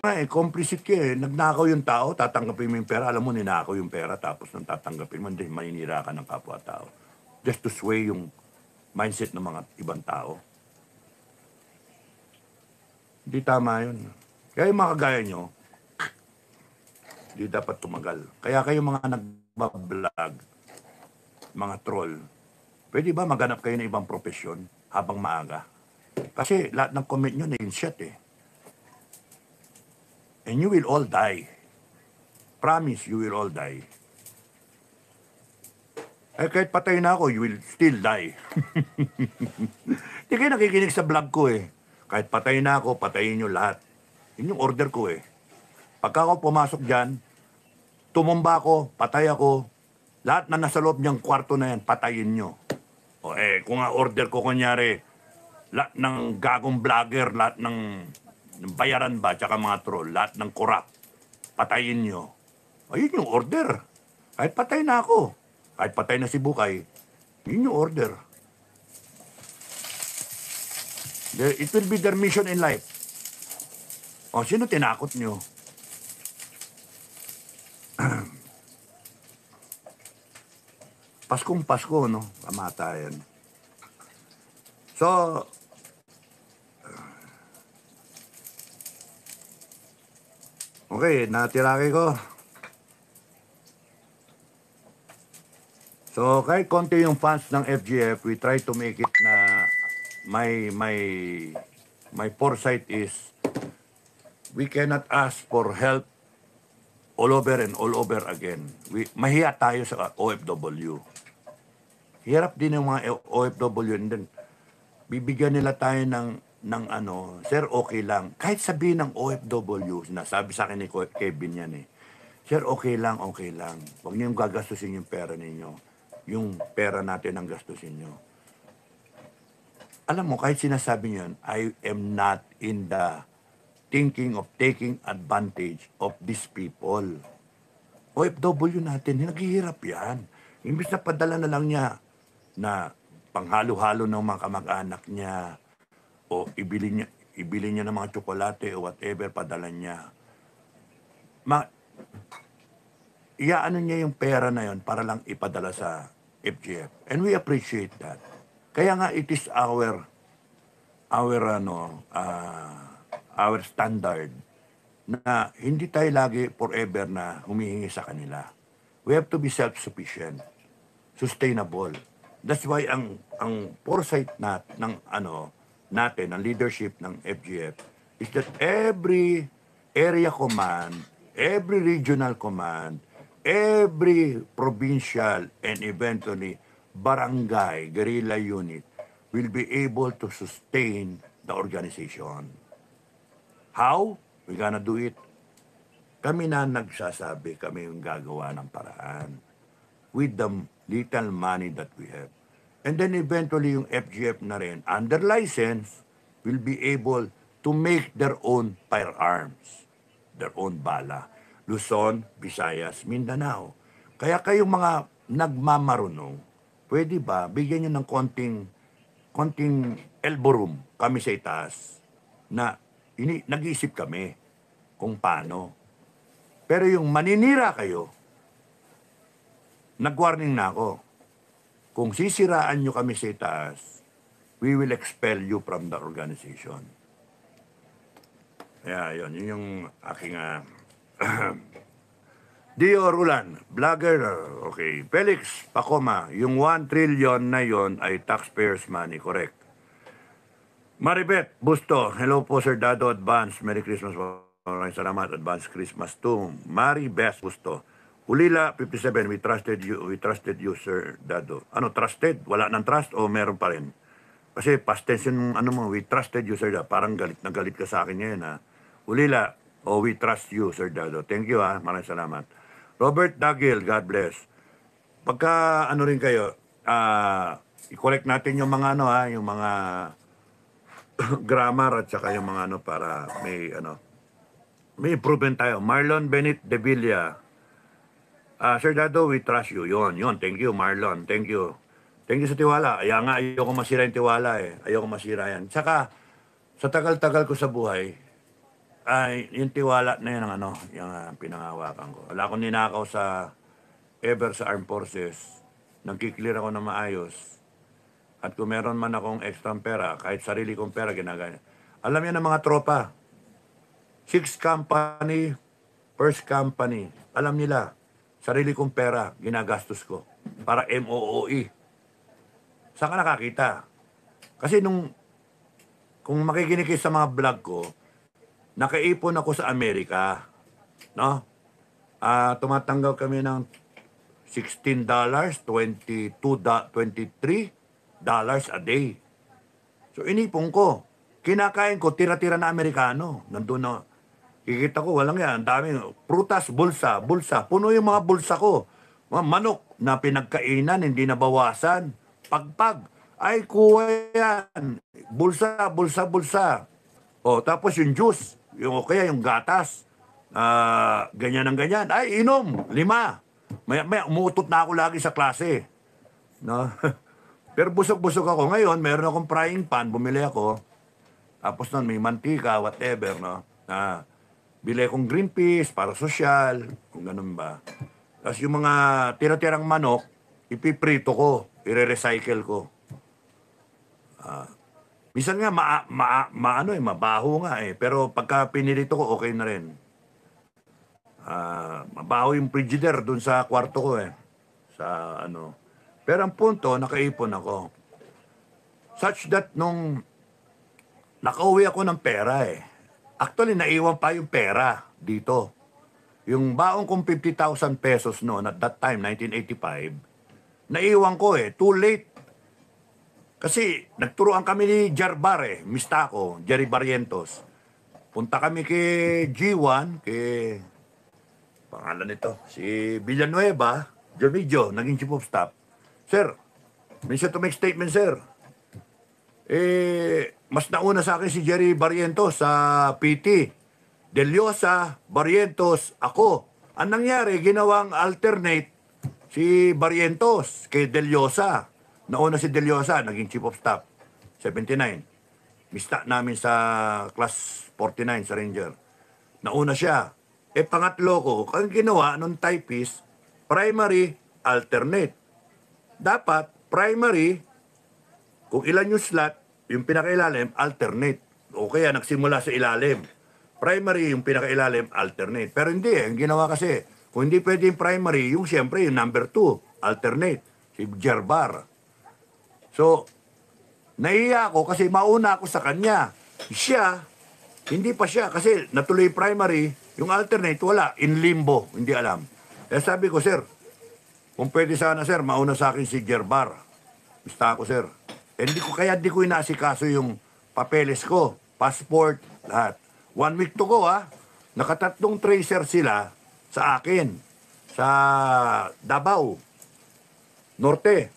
nga eh, complicit ka eh. Nagnakaw yung tao, tatanggapin mo yung pera. Alam mo, ninakaw yung pera, tapos nang tatanggapin mo, hindi, maninira ka ng kapwa-tao. Just to sway yung mindset ng mga ibang tao. Hindi tama yun. Kaya yung mga kagaya nyo, hindi dapat tumagal. Kaya kayo mga nagbablog, mga troll, pwede ba maghanap kayo ng ibang profesyon habang maaga? Kasi lahat ng comment nyo na-inshot eh. And you will all die. Promise, you will all die. Eh kahit patay na ako, you will still die. Hindi kayo nakikinig sa vlog ko eh. Kahit patay na ako, patayin nyo lahat. Yun yung order ko eh. Pagka ako pumasok dyan, tumumba ako, patay ako, lahat na nasa loob niyang kwarto na yan, patayin nyo. O eh, kung nga order ko kunyari, lahat ng gagong vlogger, lahat ng bayaran ba, tsaka mga troll, lahat ng korap, patayin nyo. Ayun yung order. Kahit patay na ako, kahit patay na si Bukay, yun yung order. It will be their mission in life. O, sino tinakot nyo? Paskong Pasko, no? Kamatayan. So, okay, natiraki ko. So, kahit konti yung fans ng FGF, we try to make it na my foresight is we cannot ask for help all over and all over again. Mahiya tayo sa OFW. Hirap din ng mga OFW and then bibigyan nila tayo ng ano, sir, okay lang. Kahit sabihin ng OFW, sinasabi sa akin ni Kevin yan eh, sir, okay lang, okay lang. Huwag niyong gagastusin yung pera ninyo. Yung pera natin ang gastusin nyo. Alam mo, kahit sinasabi niyan, I am not in the thinking of taking advantage of these people. OFW natin, naghihirap yan. Imbis na padala na lang niya na panghalo-halo ng mga kamag-anak niya o ibili niya ng mga tsokolate o whatever, padala niya. Iaano niya yung pera na yon para lang ipadala sa FGF. And we appreciate that. Kaya nga it is our standard na hindi tayo lagi forever na humihingi sa kanila. We have to be self-sufficient, sustainable. That's why ang foresight natin, ng leadership ng FGF is that every area command, every regional command, every provincial and eventually barangay guerrilla unit will be able to sustain the organization. How? We're gonna do it. Kami na nagsasabi, kami yung gagawa ng paraan with the little money that we have. And then eventually yung FGF na rin, under license, will be able to make their own firearms, their own bala. Luzon, Visayas, Mindanao. Kaya kayong mga nagmamarunong, pwede ba bigyan nyo ng konting elbow room kami sa itaas na nag-iisip kami kung paano. Pero yung maninira kayo, nag-warning na ako. Kung sisiraan nyo kami sa itaas, we will expel you from the organization. Kaya yun yung aking Dio Rulan, vlogger, okay. Felix Pacoma, yung 1 trillion na yon ay taxpayers' money, correct. Maribeth Busto, hello po Sir Dado, advance, Merry Christmas po. Maraming salamat, advance Christmas to Maribeth Busto. Ulila 57, we trusted you Sir Dado. Ano, trusted? Wala nang trust o meron pa rin? Kasi past tense yung we trusted you Sir Dado. Parang galit na galit ka sa akin ngayon ha. Ulila, we trust you, Sir Dado. Thank you, ha. Maraming salamat. Robert Dagil, God bless. Pagka, rin kayo, i-collect natin yung mga, yung mga grammar at saka yung mga, para may improvement tayo. Marlon Benit de Villa. Sir Dado, we trust you. Yun. Thank you, Marlon. Thank you. Thank you sa tiwala. Ayoko masira yung tiwala, eh. Ayoko masira yan. Saka, sa tagal-tagal ko sa buhay, Ay, yung tiwala na yun ang ano, yung pinangawakan ko. Wala akong ninakaw sa ever sa armed forces. Nagkiklear ako na maayos. At kung meron man akong extra pera, kahit sarili kong pera, ginagaya. Alam yan ng mga tropa. Six company, first company. Alam nila, sarili kong pera, ginagastos ko. Para MOOE. Saan ka nakakita? Kasi kung makikinig kayo sa mga vlog ko, nakaipon ako sa Amerika. No? Tumatanggap kami ng $16, $23 a day. So inipon ko. Kinakain ko, tira-tira na Amerikano. Nandun na, kikita ko, walang yan. Ang dami, prutas, bulsa. Puno yung mga bulsa ko. Mga manok na pinagkainan, hindi nabawasan. Pagpag. Ay, kuha yan. Bulsa. O, tapos yung juice. Yung, kaya yung gatas. Ganyan ang ganyan. Ay, inom. 5. Maya, umuutot na ako lagi sa klase. No? Pero busog-busog ako. Ngayon, meron akong frying pan. Bumili ako. Tapos nun, may mantika, whatever, no? Bili akong green peas para sosyal, kung ganun ba. Tapos yung mga tira-tirang manok, ipiprito ko, ire-recycle ko. Minsan nga, mabaho nga eh. Pero pagka pinirito ko, okay na rin. Mabaho yung frigidaire dun sa kwarto ko eh. Sa ano. Pero ang punto, nakaipon ako. Such that nung nakauwi ako ng pera eh. Actually, naiwan pa yung pera dito. Yung baong kong 50,000 pesos noon, at that time, 1985, naiwan ko eh. Too late. Kasi nagturuan kami ni Jarbar eh. Mistako, Jerry Barrientos. Punta kami kay G1, kay pangalan nito, si Villanueva, Jomidio, naging chief of staff. Sir, minsan to make statement, sir. Mas nauna sa akin si Jerry Barrientos sa PT. Deliosa, Barrientos, ako. Ang nangyari, ginawang alternate si Barrientos kay Deliosa. Nauna si Deliosa, naging chief of staff. 79. Mista namin sa class 49 sa Ranger. Nauna siya. Pangatlo ko, ang ginawa nung typist, primary, alternate. Dapat, primary, kung ilan yung slot, yung pinakailalim, alternate. O kaya nagsimula sa ilalim. Primary, yung pinakailalim, alternate. Pero hindi eh. Ang ginawa kasi, kung hindi pwede yung primary, yung siyempre, yung number 2, alternate. Si Gerbar. So, naiya ako kasi mauna ako sa kanya. Siya, hindi pa siya. Kasi natuloy primary, yung alternate, wala. In limbo, hindi alam. Kaya sabi ko, sir, kung pwede sana, sir, mauna sa akin si Gerbar. Basta ako, sir. Hindi ko inaasikaso yung papeles ko, passport, lahat. 1 week to go, ha. Nakatatlong tracer sila sa akin. Sa Davao. Norte.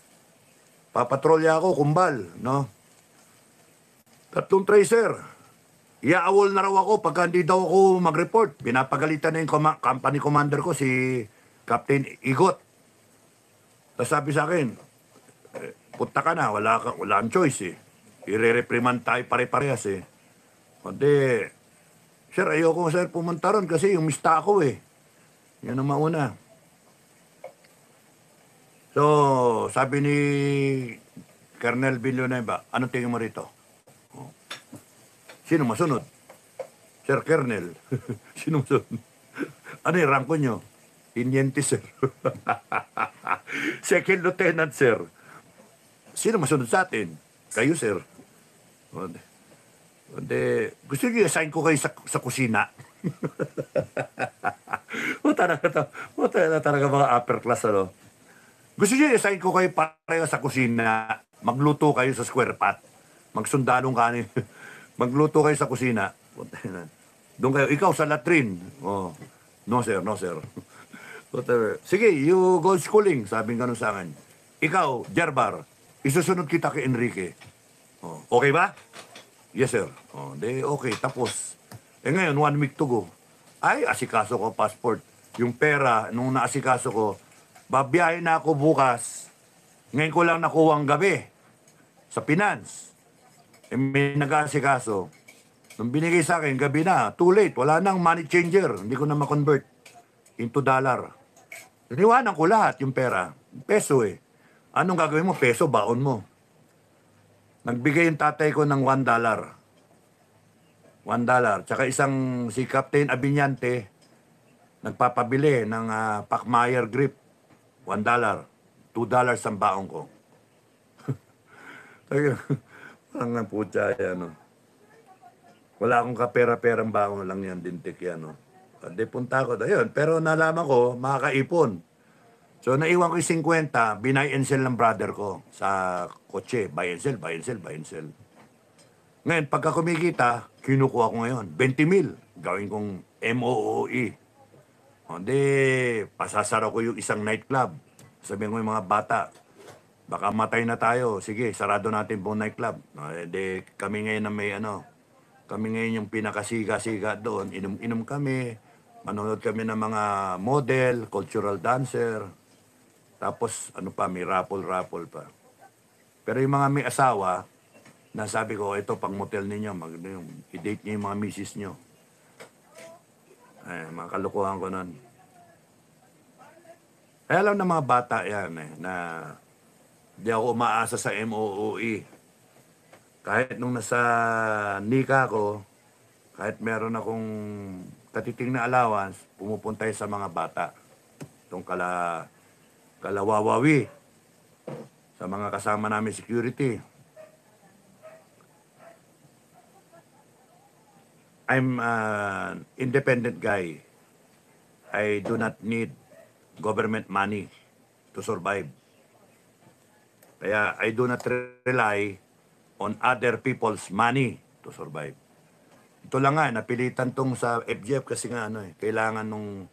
Papatrolya ako, Kumbal, no? Tatlong tracer. Iaawol na raw ako pagka hindi daw ako mag-report. Pinapagalitan na yung company commander ko, si Captain Igot. Tapos sabi sa akin, punta ka na, wala kang choice eh. I-reprimand tayo pare-parehas eh. Kundi, sir, ayoko sir pumunta ron kasi yung mista ako eh. Yan ang mauna. So, sabi ni Colonel Villanueva, anong tingin mo rito? Oh. Sino masunod? Sir Colonel. Sino masunod? Ano yung ranko nyo? Tiniente, sir. Second lieutenant, sir. Sino masunod sa atin? Kayo, sir. Gusto niyo i-assign ko kayo sa kusina? Talaga mga upper class, ano? Gusto niyo i-assign ko kayo pareho sa kusina? Magluto kayo sa square pot? Magsundalong kanin? Magluto kayo sa kusina? Doon kayo, ikaw sa latrin. Oh. No, sir, no, sir. Whatever. Sige, you go schooling, sabi nga nun sa akin. Ikaw, Gerbar, isusunod kita kay Enrique. Oh, okay ba? Yes, sir. Oh, okay, tapos. Ngayon, 1 week to go. Ay, asikaso ko, passport. Yung pera, nung naasikaso ko, babiyahin na ako bukas. Ngayon ko lang nakuha ang gabi. Sa finance. May nag-asikaso. Nung binigay sa akin, gabi na, too late, wala nang money changer. Hindi ko na ma-convert into dollar. Iniwanan ko lahat yung pera. Peso eh. Anong gagawin mo? Peso, baon mo. Nagbigay yung tatay ko ng $1. $1. Tsaka isang si Captain Abiñante, nagpapabili ng Pacmayer grip. $1. $2 ang baon ko. Parang naputya yan, no? Wala akong kapera-perang baon lang yan, dintik yan, no? Di punta ko, ayun. Pero nalaman ko, makakaipon. So, naiwan ko yung 50, binay and sell ng brother ko sa kotse. Buy and sell, buy and sell, buy and sell. Ngayon, pagka kumikita, kinukuha ko ngayon, 20 mil. Gawin kong MOOE. O, di, pasasara ko yung isang nightclub. Sabihin ko yung mga bata, baka matay na tayo. Sige, sarado natin buong nightclub. O, di, kami ngayon na may kami ngayon yung pinakasiga-siga doon. Inom-inom kami, manonood kami ng mga model, cultural dancer. Tapos, may raffle-raffle pa. Pero yung mga may asawa, nasabi ko, ito, pang motel ninyo, i-date niyo yung mga misis nyo. Ay, mga kalukuhan ko nun. Kaya alam ng mga bata yan, na di ako umaasa sa MOOE. Kahit nung nasa Nika ko, kahit meron akong katiting na allowance, pumupunta sa mga bata. Itong kalawawawi, sa mga kasama namin security. I'm an independent guy. I do not need government money to survive. Kaya I do not rely on other people's money to survive. Ito lang nga, napilitan tong sa FGF kasi nga kailangan nung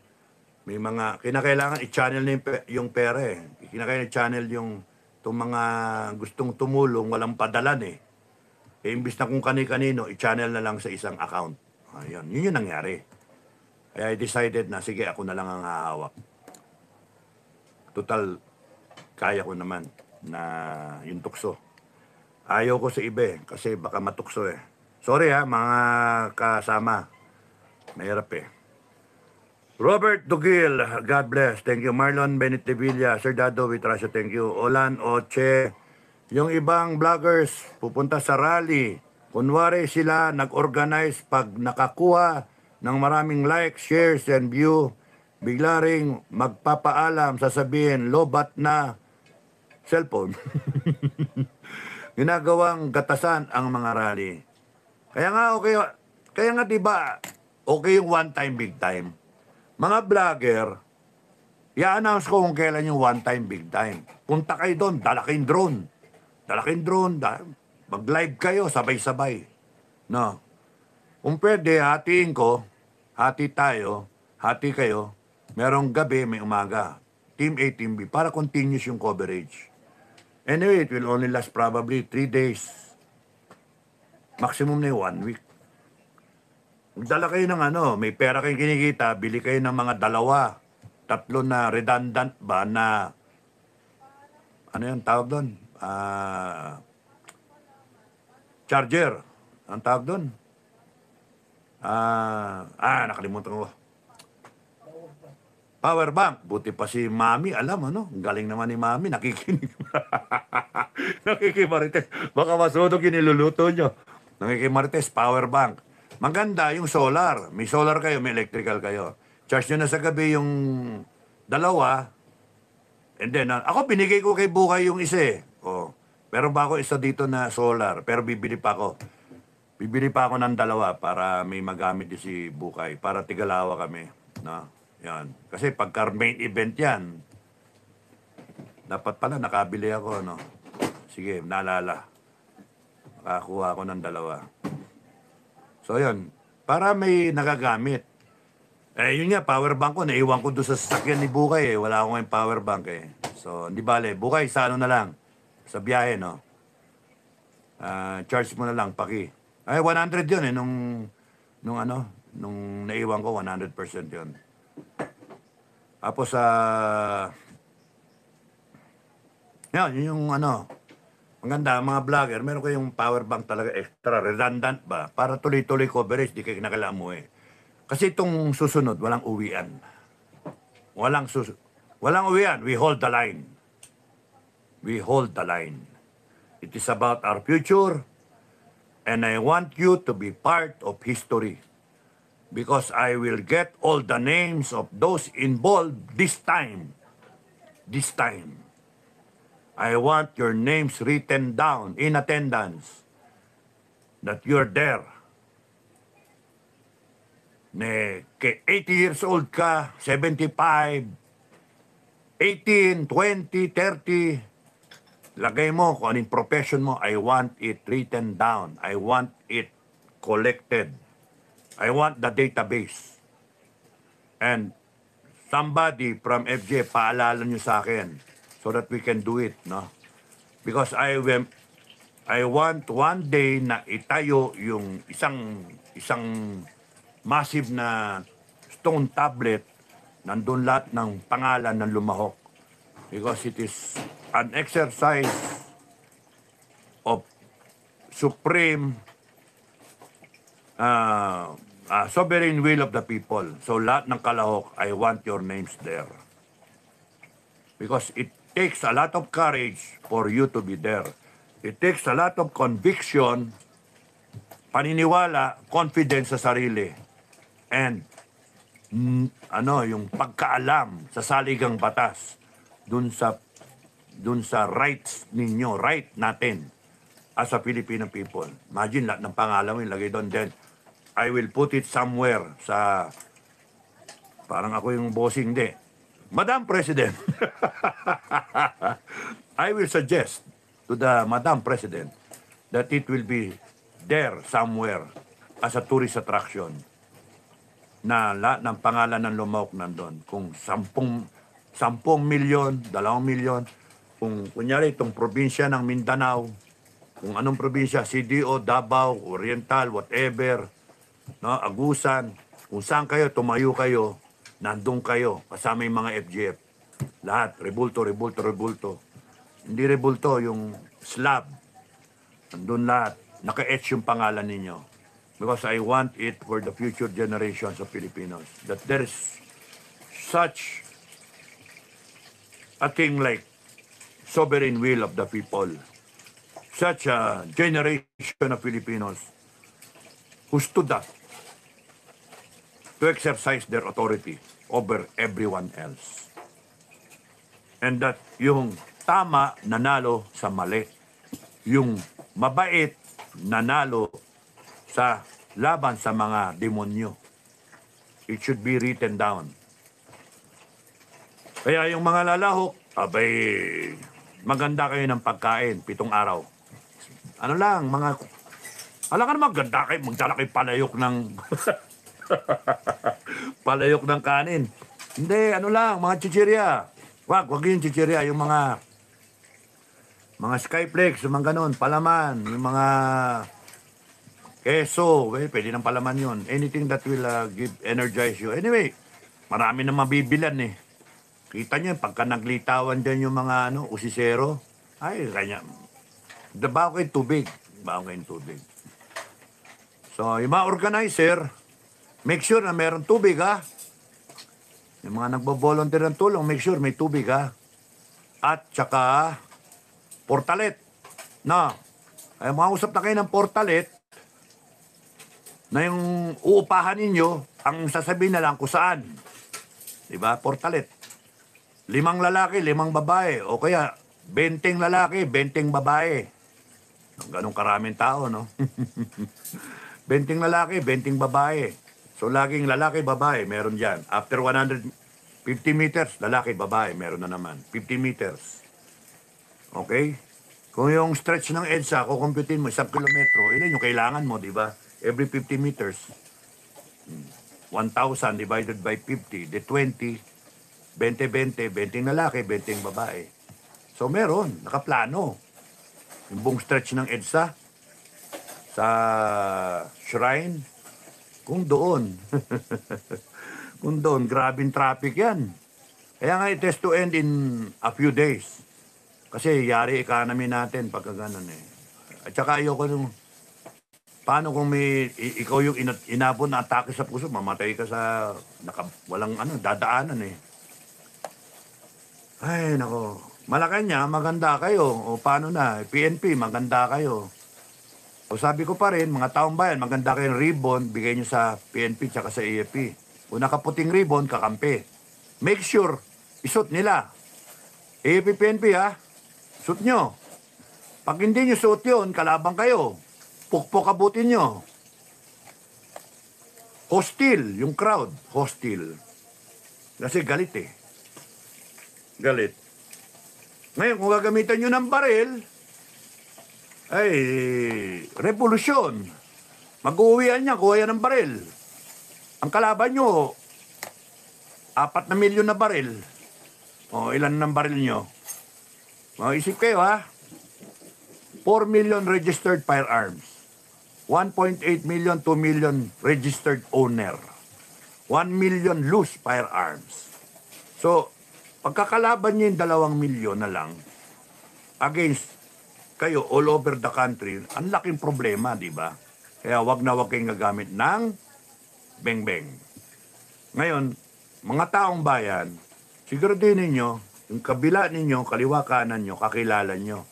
may mga, kinakailangan i-channel na yung pera eh. Kinakailangan i-channel itong mga gustong tumulong, walang padalan eh. Imbis na kung kani-kanino, i-channel na lang sa isang account. Ayun, yun yung nangyari. Kaya I decided na, sige, ako na lang ang hahawak. Total, kaya ko naman na yung tukso. Ayaw ko sa iba kasi baka matukso eh. Sorry mga kasama. Mahirap eh. Robert Dugil, God bless. Thank you. Marlon Benitevilla, Sir Dado, we trust you. Thank you. Olan Oche. Yung ibang vloggers pupunta sa rally. Kunwari sila nag-organize pag nakakuha ng maraming likes, shares, and view. Bigla ring magpapaalam, sasabihin, lobat na cellphone. Ginagawang gatasan ang mga rally. Kaya nga diba, okay yung one time, big time. Mga vlogger, i-announce ko kung kailan yung one time, big time. Punta kayo doon, dala kayong drone. Mag-live kayo, sabay-sabay. No. Kung pwede, hatiin ko, hati tayo, hati kayo, merong gabi, may umaga. Team A, Team B, para continuous yung coverage. Anyway, it will only last probably 3 days. Maximum na yung 1 week. Magdala kayo ng may pera kayong kinikita, bili kayo ng mga 2, 3 na redundant ba na, ano yung tawag doon? Charger. Ang tawag doon? Nakalimutan ko. Power bank. Buti pa si Mami, alam ang galing naman ni Mami, nakikinig. Nakikimarites. Baka masudog yung niluluto nyo. Nakikimarites, power bank. Maganda yung solar. May solar kayo, may electrical kayo. Charge nyo na sa gabi yung 2. And then, ako binigay ko kay Bukay yung isa eh. Meron ba ako isa dito na solar, pero bibili pa ako. Bibili pa ako ng 2 para may magamit din si Bukay, para tigalawa kami. No? Yan. Kasi pagka main event yan, dapat pala nakabili ako, no? Sige, naalala. Makakuha ako ng 2. So, yun. Para may nagagamit. Yun nga, power bank ko, naiwan ko doon sa sasakyan ni Bukay eh. Wala akong power bank eh. So, hindi bale. Bukay, sa na lang. Sa biyahe, no? Charge mo na lang, paki. 100 yun eh. Nung naiwan ko, 100% yun. Tapos, yun yung Ang ganda, mga vlogger, meron kayong power bank talaga extra, redundant ba? Para tuloy-tuloy coverage, di kayo kinakailangan mo eh. Kasi itong susunod, walang uwian. Walang uwian. We hold the line. We hold the line. It is about our future, and I want you to be part of history. Because I will get all the names of those involved this time. This time. I want your names written down in attendance that you're there. Ke 80 years old ka, 75, 18, 20, 30, lagay mo kung anong profession mo. I want it written down. I want it collected. I want the database. And somebody from FJ, paalala nyo sa akin so that we can do it, no? Because I want one day na itayo yung isang massive na stone tablet, nandun lahat ng pangalan ng lumahok. Because it is an exercise of supreme sovereign will of the people. So lahat ng kalahok, I want your names there. Because it takes a lot of courage for you to be there. It takes a lot of conviction, paniniwala, confidence sa sarili, and yung pagkaalam sa saligang batas dun sa rights ninyo, right natin as a Filipino people. Imagine lahat ng pangalan mo ilagay doon. Then I will put it somewhere sa, parang ako yung bossing, di. Madam President, I will suggest to the Madam President that it will be there somewhere as a tourist attraction na lahat ng pangalan ng lumahok nandun. Kung 10 milyon, 2 milyon, kung kunyari itong probinsya ng Mindanao, kung anong probinsya, CDO, Davao, Oriental, whatever, no, Agusan, kung saan kayo, tumayo kayo, nandun kayo, kasama yung mga FGF. Lahat, rebulto. Hindi rebulto, yung slab. Nandun lahat, naka-etch yung pangalan ninyo. Because I want it for the future generations of Filipinos. That there is such a thing like sovereign will of the people. Such a generation of Filipinos who stood up to exercise their authority over everyone else. And that yung tama nanalo sa mali. Yung mabait nanalo sa laban sa mga demonyo. It should be written down. Kaya yung mga lalahok, abay, maganda kayo ng pagkain, 7 araw. Ano lang, alam ka naman, ganda kayo, magdala kayo palayok ng, palayok ng kanin. Hindi, ano lang, mga chichirya. Wag yung chichirya, yung mga skyflakes, yung mga ganun, palaman, yung mga keso, pwede ng palaman yun. Anything that will energize you. Anyway, marami na mabibilan eh. Kita nyo, pagka naglitawan dyan yung mga usisero, ay, kanya, bago kayo tubig. So, yung mga organizer, make sure na meron tubig, ha? Yung mga nagbo-volunteer ng tulong, make sure may tubig, ha? At saka, portalet. No, ay mausap na kayo ng portalet, na yung uupahan ninyo, ang sasabihin na lang kung saan. Diba? Portalet. 5 lalaki, 5 babae. O kaya, 20 lalaki, 20 babae. Ganong karaming tao, no? 20 lalaki, 20 babae. So, laging lalaki, babae, meron dyan. After 150 meters, lalaki, babae, meron na naman. 50 meters. Okay? Kung yung stretch ng EDSA, kukumputin mo, 1 kilometro, ilan yung kailangan mo, di ba? Every 50 meters, 1,000 divided by 50, de 20, 20 lalaki, 20 babae. So meron, nakaplano. Yung buong stretch ng EDSA, sa shrine, kung doon. Kung doon, grabing traffic yan. Kaya nga, it has to end in a few days. Kasi yari economy natin pagka ganun eh. At saka ayoko nung, paano kung ikaw yung inabot na atake sa puso, mamatay ka sa, walang ano, dadaanan eh. Ay, nako. Malacanang, maganda kayo. O paano na, PNP, maganda kayo. O sabi ko pa rin, mga taong bayan, maganda kayong ribbon, bigay nyo sa PNP tsaka sa AFP. Kung nakaputing ribbon, kakampi. Make sure, isot nila. AFP, PNP ha, suot nyo. Pag hindi nyo suot yun, kalabang kayo. Pukpok abutin nyo. Hostile, yung crowd, hostile. Kasi galit eh. Galit. Ngayon, kung gagamitan nyo ng baril, ay, revolusyon. Mag-uwian niya, kuha yan ng baril. Ang kalaban nyo, 4 na milyon na baril. O, ilan ng baril nyo? O, isip kayo ha. 4 million registered firearms. 1.8 million, 2 million registered owner. 1 million loose firearms. So, pagkakalaban nyo yung 2 milyon na lang against kayo all over the country, ang laking problema, di ba? Kaya wag na wag kayong gagamit ng beng-beng. Ngayon, mga taong bayan, siguraduhin ninyo, yung kabila ninyo, kaliwa kanan nyo, kakilala nyo.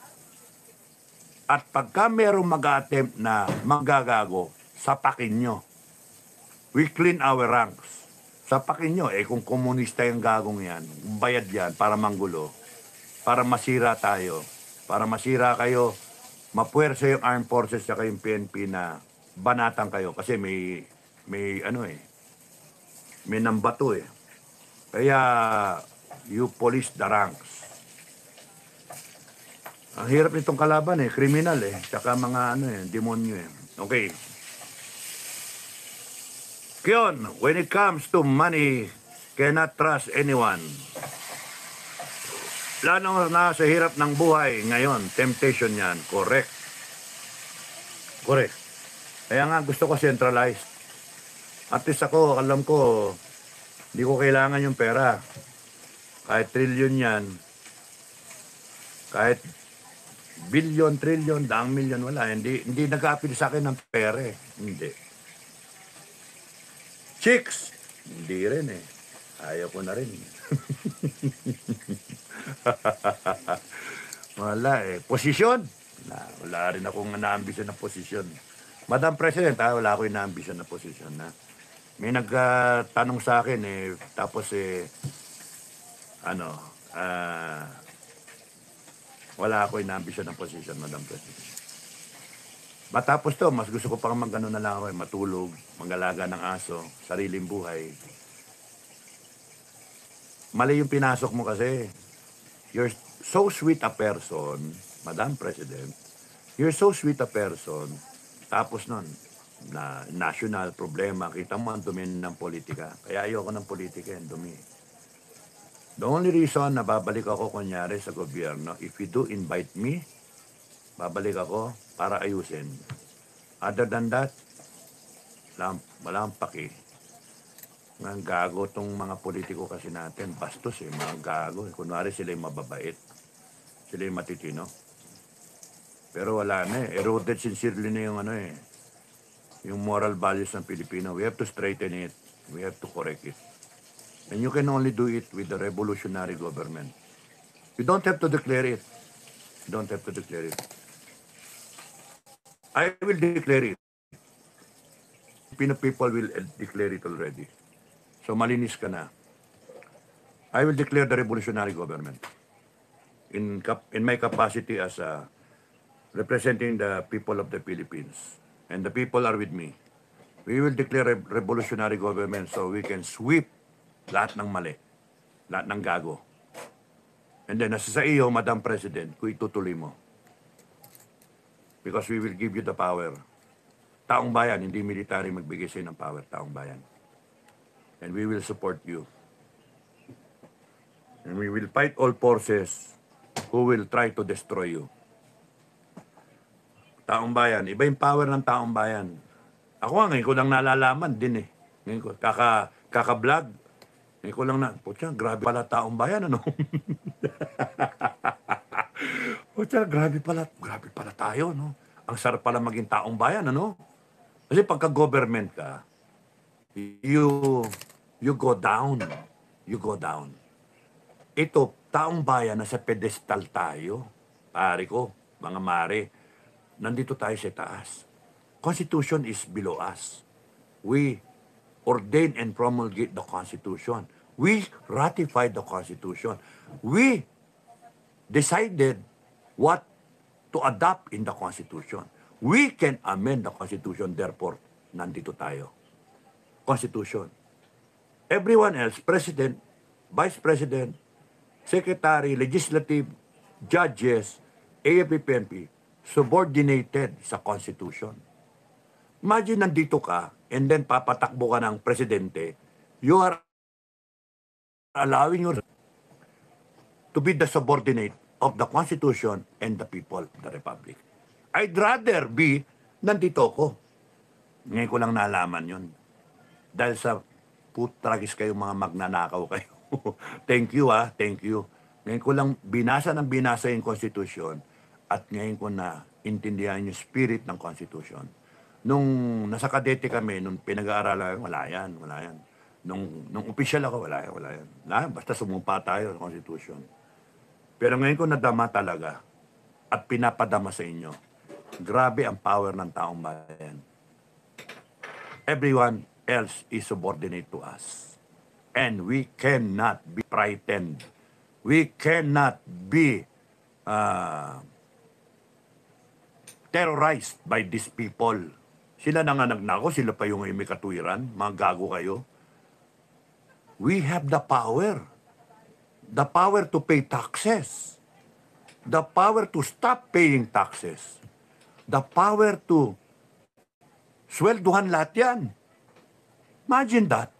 At pagka merong mag-attempt na manggagago, sapakin nyo. We clean our ranks. Sapakin nyo, kung komunista yung gagong yan, bayad yan para manggulo, para masira tayo, para masira kayo, mapuwersa yung armed forces at yung PNP na banatan kayo kasi may ano may nambato eh. Kaya you police the ranks. Ang hirap nitong kalaban eh, kriminal eh, tsaka mga ano eh, demonyo eh. Okay. Kyon, when it comes to money, cannot trust anyone. Lalo na sa hirap ng buhay ngayon, temptation yan. Correct. Correct. Kaya nga gusto ko centralized. At least ako, alam ko, hindi ko kailangan yung pera. Kahit trillion yan, kahit billion, trillion, 100 million, wala. Hindi nag-appeal sa akin ng pera eh. Hindi. Chicks, hindi rin eh. Ayaw ko na rin. Wala eh. Posisyon? Wala rin akong na-ambisyon na posisyon. Madam President, wala akong na-ambisyon na posisyon. May nagtanong sa akin eh, tapos wala akong na-ambisyon na posisyon, Madam President. Matapos to, mas gusto ko pang mag-ano na lang ako, matulog, mag-alaga ng aso, sariling buhay. Mali yung pinasok mo kasi. You're so sweet a person, Madam President. You're so sweet a person. Tapos nun, na national problema, kita mo ang dumi ng politika. Kaya ayoko ng politika, yung dumi. The only reason na babalik ako kunyari sa gobyerno, if you do invite me, babalik ako para ayusin. Other than that, walang paki. Mga gago tong mga politiko kasi natin, bastos mga gago. Kunwari sila yung mababait, sila yung matitino. Pero wala na eroded sincerely na yung yung moral values ng Pilipino. We have to straighten it. We have to correct it. And you can only do it with the revolutionary government. You don't have to declare it. You don't have to declare it. I will declare it. Filipino people will declare it already. So malinis ka na. I will declare the revolutionary government in my capacity as representing the people of the Philippines. And the people are with me. We will declare a revolutionary government so we can sweep lahat ng mali, lahat ng gago. And then nasa sa iyo, Madam President, kung itutuloy mo. Because we will give you the power. Taong bayan, hindi military magbigay sa'yo ng power, taong bayan. And we will support you. And we will fight all forces who will try to destroy you. Taong bayan, iba yung power ng taong bayan. Ako nga, ngayon ko lang nalalaman din eh. Ngayon ko, kaka-vlog. Ngayon ko lang putya, grabe pala taong bayan, ano? O tsaka, grabe pala tayo, no? Ang sarap pala maging taong bayan, ano? Kasi pagka-government ka, you, you go down. You go down. Ito, taong bayan, nasa pedestal tayo. Pare ko, mga mare, nandito tayo sa taas. Constitution is below us. We ordain and promulgate the Constitution. We ratify the Constitution. We decided what to adopt in the Constitution. We can amend the Constitution, therefore, nandito tayo. Constitution. Everyone else, President, Vice President, Secretary, Legislative, Judges, AFP-PNP, subordinated sa Constitution. Imagine nandito ka, and then papatakbo ka ng presidente, you are allowing your to be the subordinate of the Constitution and the people of the Republic. I'd rather be, nandito ko. Ngayon ko lang nalaman yun. Dahil sa putragis kayo, mga magnanakaw kayo. Thank you, thank you. Ngayon ko lang binasa yung Constitution at ngayon ko na intindihan yung spirit ng Constitution. Nung nasa kadete kami, nung pinag-aaralan, wala yan. Nung official ako, wala yan. Basta sumumpa tayo sa Constitution. Pero ngayon ko nadama talaga at pinapadama sa inyo. Grabe ang power ng taong bayan. Everyone else is subordinate to us. And we cannot be frightened. We cannot be terrorized by these people. Sila na nga nagnako, sila pa yung may katuwiran, mga gago kayo. We have the power. The power to pay taxes. The power to stop paying taxes. The power to swelduhan lahat yan. Imagine that.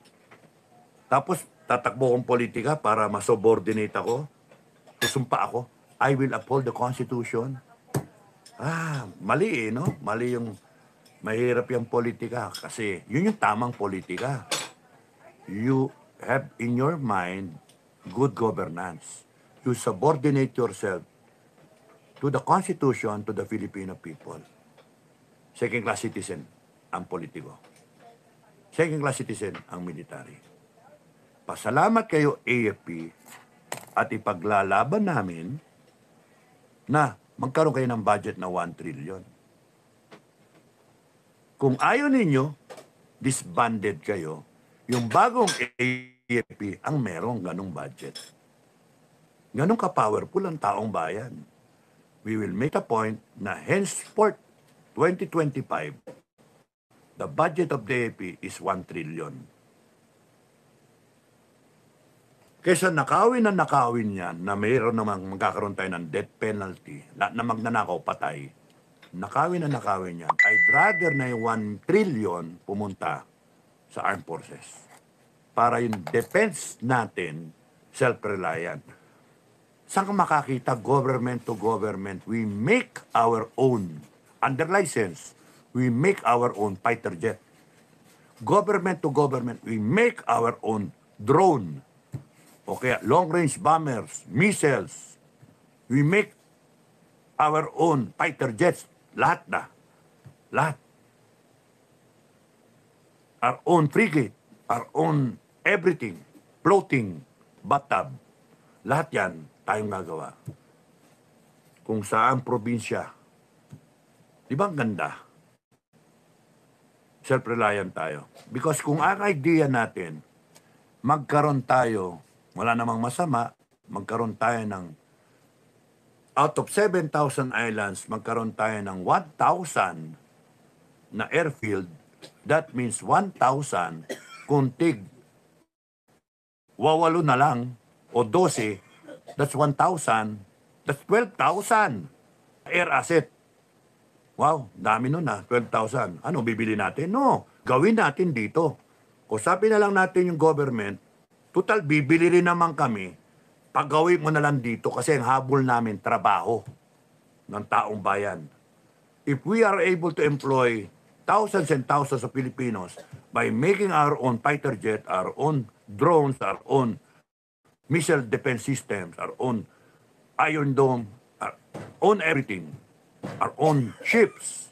Tapos, tatakbo kong politika para masubordinate ako. Susumpa ako. I will uphold the Constitution. Mali no? Mali yung mahirap yung politika. Kasi yun yung tamang politika. You have in your mind good governance. You subordinate yourself to the Constitution, to the Filipino people. Second-class citizen ang politiko. Second-class citizen ang military. Pasalamat kayo, AFP, at ipaglalaban namin na magkaroon kayo ng budget na 1 trillion. Kung ayaw ninyo, disbanded kayo, yung bagong AFP ang merong ganong budget. Ganong ka-powerful ang taong bayan. We will make a point na henceforth 2025, the budget of the AFP is 1 trillion. Kaysa nakawin yan na mayroon namang magkakaroon tayo ng death penalty, lahat na magnanakaw patay, nakawin yan, I'd rather na yung 1 trillion pumunta sa armed forces. Para yung defense natin, self-reliant. Saan ka makakita government to government? We make our own, under license, we make our own fighter jet. Government to government, we make our own drone. Okay, long-range bombers, missiles. We make our own fighter jets. Lahat na. Lahat. Our own frigate, our own everything. Floating, bathtub. Lahat yan, tayong gagawa. Kung saan probinsya. Di ba ang ganda? Self-reliant tayo. Because kung ang idea natin, magkaroon tayo, wala namang masama, magkaroon tayo ng, out of 7,000 islands, magkaroon tayo ng 1,000 na airfield. That means 1,000 kuntig. Wawalo na lang, o 12, that's 1,000, that's 12,000 air asset. Wow, dami nun 12,000. Ano, bibili natin? No, gawin natin dito. Kung sabi na lang natin yung government, total, bibili rin naman kami. Paggawin mo na lang dito kasi ang habol namin, trabaho ng taong bayan. If we are able to employ thousands and thousands of Filipinos by making our own fighter jet, our own drones, our own missile defense systems, our own Iron Dome, own everything, our own ships,